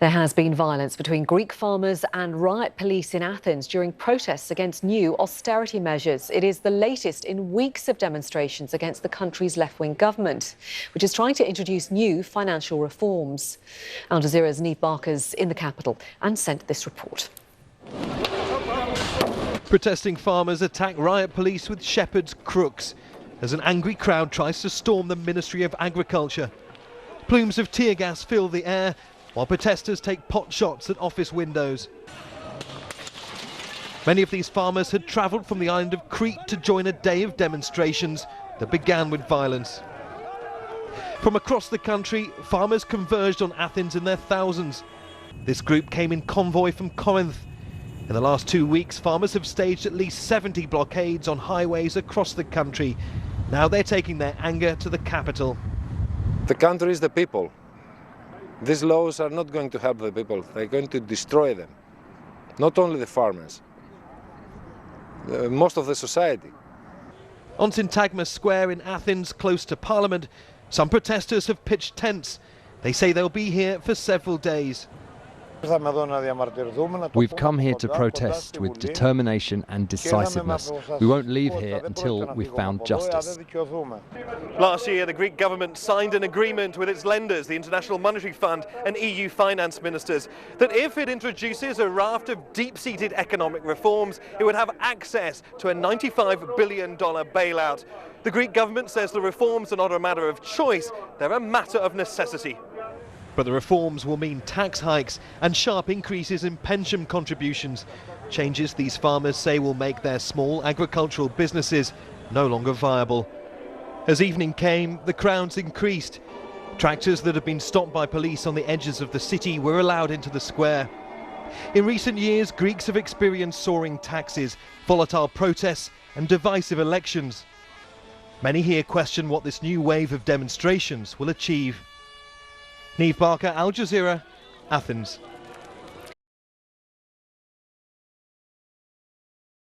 There has been violence between Greek farmers and riot police in Athens during protests against new austerity measures. It is the latest in weeks of demonstrations against the country's left-wing government, which is trying to introduce new financial reforms. Al Jazeera's Neve Barker's in the capital and sent this report. Protesting farmers attack riot police with shepherd's crooks as an angry crowd tries to storm the Ministry of Agriculture. Plumes of tear gas fill the air, while protesters take pot shots at office windows. Many of these farmers had travelled from the island of Crete to join a day of demonstrations that began with violence. From across the country, farmers converged on Athens in their thousands. This group came in convoy from Corinth. In the last 2 weeks, farmers have staged at least 70 blockades on highways across the country. Now they're taking their anger to the capital. The country is the people. These laws are not going to help the people, they're going to destroy them. Not only the farmers, most of the society. On Syntagma Square in Athens, close to Parliament, some protesters have pitched tents. They say they'll be here for several days. We've come here to protest with determination and decisiveness. We won't leave here until we've found justice. Last year, the Greek government signed an agreement with its lenders, the International Monetary Fund and EU finance ministers, that if it introduces a raft of deep-seated economic reforms, it would have access to a $95 billion bailout. The Greek government says the reforms are not a matter of choice, they're a matter of necessity. But the reforms will mean tax hikes and sharp increases in pension contributions. Changes these farmers say will make their small agricultural businesses no longer viable. As evening came, the crowds increased. Tractors that had been stopped by police on the edges of the city were allowed into the square. In recent years, Greeks have experienced soaring taxes, volatile protests and divisive elections. Many here question what this new wave of demonstrations will achieve. Neve Barker, Al Jazeera, Athens.